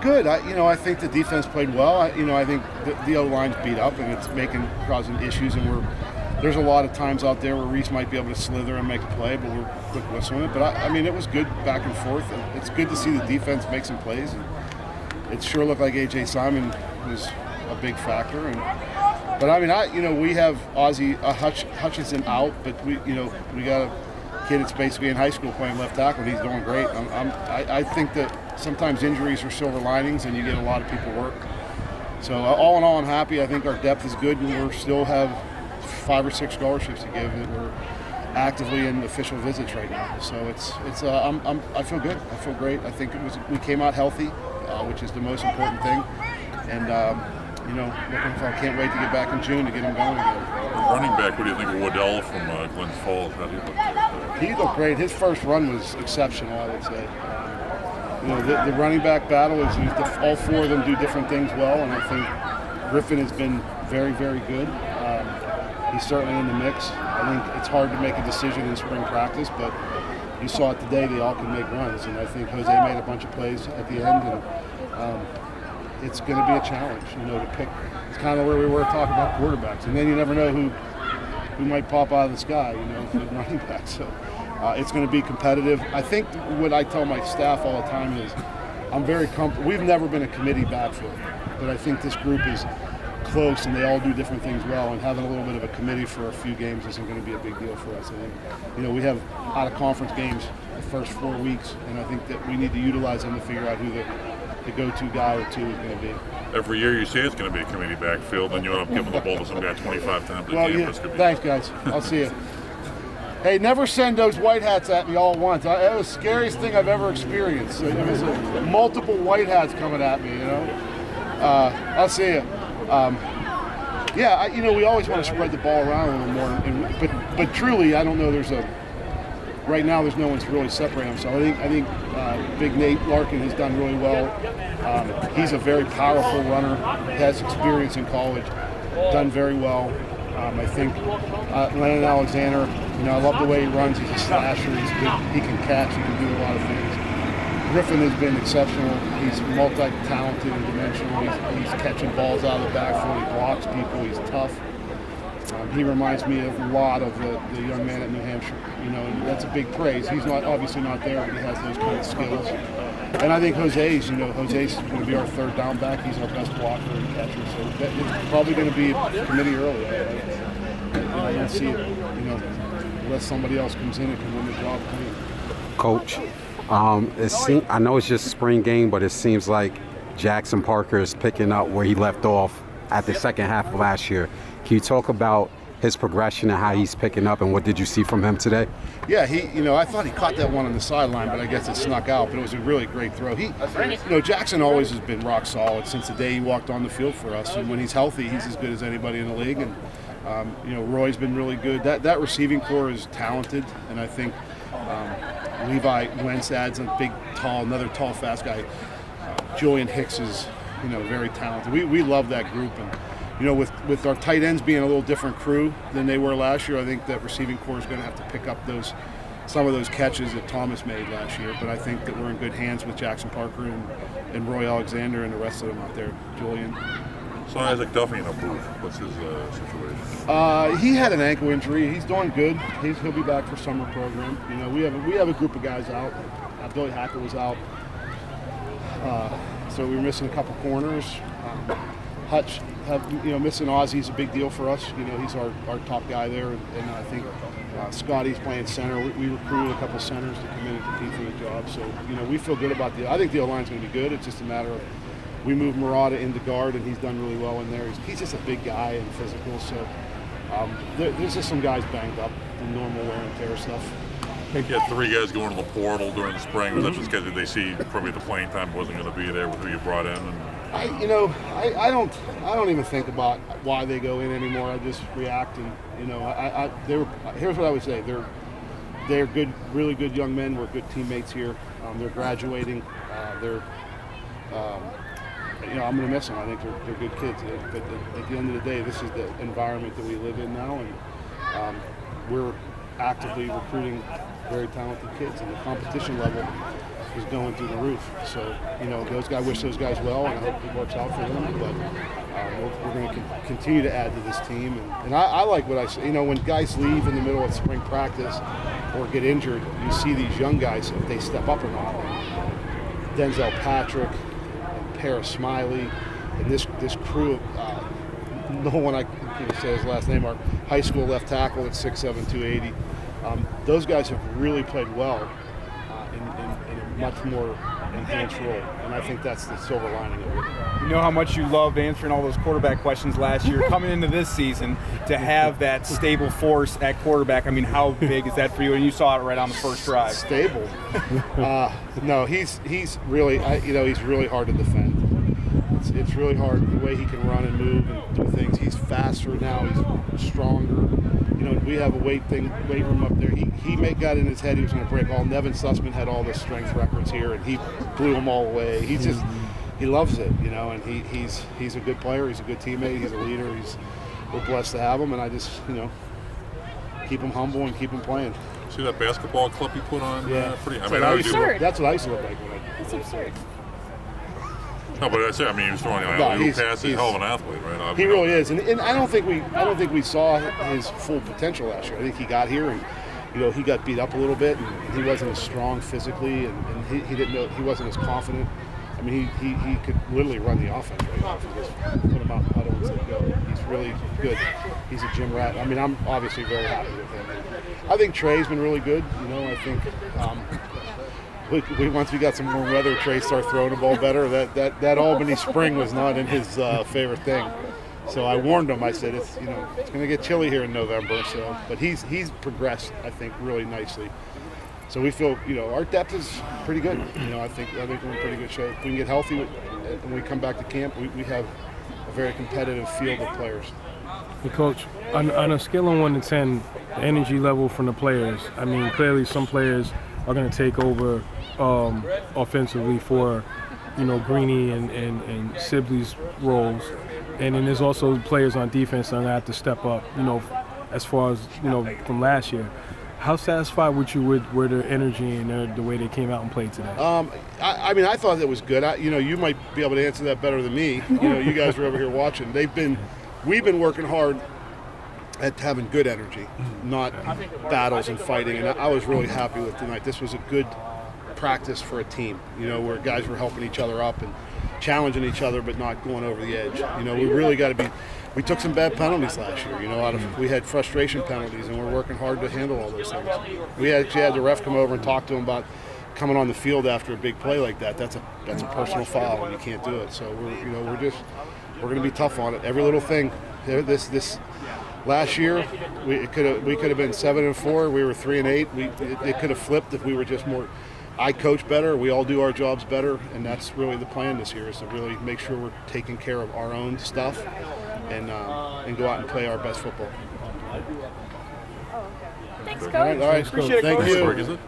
Good. I think the defense played well. I think the O-line's beat up and it's causing issues, and there's a lot of times out there where Reese might be able to slither and make a play, but we're quick whistling it. But it was good back and forth. It's good to see the defense make some plays, and it sure looked like A.J. Simon was a big factor. We have Hutchinson out, but we got a kid that's basically in high school playing left tackle, and he's doing great. I think that sometimes injuries are silver linings, and you get a lot of people work. So all in all, I'm happy. I think our depth is good, and we still have 5 or 6 scholarships to give that we're actively in official visits right now. So I feel good. I feel great. I think we came out healthy, which is the most important thing. And I can't wait to get back in June to get him going again. Running back, what do you think of Waddell from Glens Falls? How do you look at He looked great. His first run was exceptional, I would say. The running back battle is all 4 of them do different things well, and I think Griffin has been very, very good. He's certainly in the mix. I think it's hard to make a decision in spring practice, but you saw it today. They all can make runs, and I think Jose made a bunch of plays at the end, and it's going to be a challenge, to pick. It's kind of where we were talking about quarterbacks, and then you never know who might pop out of the sky, for the running back. So it's going to be competitive. I think what I tell my staff all the time is I'm very comfortable. We've never been a committee backfield, but I think this group is close and they all do different things well, and having a little bit of a committee for a few games isn't going to be a big deal for us. I think, we have out of conference games the first 4 weeks, and I think that we need to utilize them to figure out who the go-to guy or two is going to be. Every year you say it's going to be a committee backfield, then you end up giving the ball to some guy 25 times a game. Yeah. Thanks, guys. I'll see you. Hey, never send those white hats at me all at once. That was the scariest thing I've ever experienced. It was multiple white hats coming at me, I'll see you. We always want to spread the ball around a little more, but truly, I don't know. Right now, there's no one to really separate himself. I think Big Nate Larkin has done really well. He's a very powerful runner. Has experience in college. Done very well. I think Lennon Alexander. I love the way he runs. He's a slasher. He's good. He can catch. He can do a lot of things. Griffin has been exceptional. He's multi-talented and dimensional. He's catching balls out of the backfield. He blocks people. He's tough. He reminds me a lot of the young man at New Hampshire. And that's a big praise. He's obviously not there, but he has those kind of skills. And I think Jose's going to be our third down back. He's our best blocker and catcher. So it's probably going to be a committee early. I don't see it, unless somebody else comes in and can win the job clean. Coach, I know it's just a spring game, but it seems like Jackson Parker is picking up where he left off at the second half of last year. Can you talk about his progression and how he's picking up, and what did you see from him today? Yeah, I thought he caught that one on the sideline, but I guess it snuck out. But it was a really great throw. Jackson always has been rock solid since the day he walked on the field for us. And when he's healthy, he's as good as anybody in the league. And Roy's been really good. That receiving core is talented, and I think Levi Wentz adds another tall, fast guy. Julian Hicks is, very talented. We love that group, and with our tight ends being a little different crew than they were last year, I think that receiving core is going to have to pick up some of those catches that Thomas made last year. But I think that we're in good hands with Jackson Parker and Roy Alexander and the rest of them out there. Julian. So Isaac Duffy in a booth. What's his situation? He had an ankle injury. He's doing good. He'll be back for summer program. We have a group of guys out. Billy Hackett was out. So we were missing a couple corners. Hutch, missing Ozzy's a big deal for us. He's our top guy there, and I think Scotty's playing center. We recruited a couple centers to come in and compete for the job. So we feel good about I think the O-line's going to be good. It's just a matter of we moved Murata into guard, and he's done really well in there. He's just a big guy and physical. So there's just some guys banged up, the normal wear and tear stuff. I think you had 3 guys going to the portal during the spring. Was that just because they see probably the playing time wasn't going to be there with who you brought in? I don't even think about why they go in anymore. I just react, and here's what I would say: they're good, really good young men. We're good teammates here. They're graduating. I'm going to miss them. I think they're good kids. But at the end of the day, this is the environment that we live in now, and we're actively recruiting very talented kids, and the competition level is going through the roof. So, I wish those guys well, and I hope it works out for them. But we're going to continue to add to this team. And I like what I say. When guys leave in the middle of spring practice or get injured, you see these young guys, if they step up or not. Denzel Patrick, and Paris Smiley, and this crew of no one I can say his last name, our high school left tackle at 6'7", 280. Those guys have really played well in a much more enhanced role, and I think that's the silver lining of it. You know how much you loved answering all those quarterback questions last year. Coming into this season, to have that stable force at quarterback, I mean, how big is that for you? And you saw it right on the first drive. Stable? No, he's really he's really hard to defend. It's really hard the way he can run and move and do things. He's faster now. He's stronger. We have a weight room up there. He got in his head he was going to break all. Nevin Sussman had all the strength records here, and he blew them all away. He loves it, and he's a good player. He's a good teammate. He's a leader. We're blessed to have him, and I just keep him humble and keep him playing. See that basketball clip he put on? Yeah, That's what I used to look like when That's absurd. No, but that's it. I mean, he was throwing passes. He's a hell of an athlete, right? He really is, and I don't think we saw his full potential last year. I think he got here and he got beat up a little bit, and he wasn't as strong physically, and he didn't know, he wasn't as confident. I mean, he could literally run the offense right now if you just put him out in the huddle and say go. He's really good. He's a gym rat. I mean, I'm obviously very happy with him. I think Trey's been really good. I think. Once we got some warm weather, Trey started throwing the ball better. That Albany spring was not in his favorite thing. So I warned him. I said it's going to get chilly here in November. So, but he's progressed, I think, really nicely. So we feel our depth is pretty good. I think we're in pretty good shape. If we can get healthy when we come back to camp, we have a very competitive field of players. Hey, Coach, on a scale of 1 to 10, the energy level from the players. I mean, clearly some players are going to take over offensively for, Greeny and Sibley's roles. And then there's also players on defense that are going to have to step up, as far as, from last year. How satisfied were their energy and the way they came out and played today? I mean, I thought it was good. You might be able to answer that better than me. You guys were over here watching. We've been working hard at having good energy, not battles and fighting. And I was really happy with tonight. This was a good practice for a team, where guys were helping each other up and challenging each other, but not going over the edge. We really got to be. We took some bad penalties last year. We had frustration penalties, and we're working hard to handle all those things. We actually had the ref come over and talk to him about coming on the field after a big play like that. That's a personal foul, and you can't do it. So we're going to be tough on it. Every little thing. This last year, we could have been 7-4. We were 3-8. It could have flipped if we were just more. I coach better. We all do our jobs better, and that's really the plan this year, is to really make sure we're taking care of our own stuff and go out and play our best football. Thanks, Coach. All right. Appreciate it, Thank Coach. you. Greg, is it?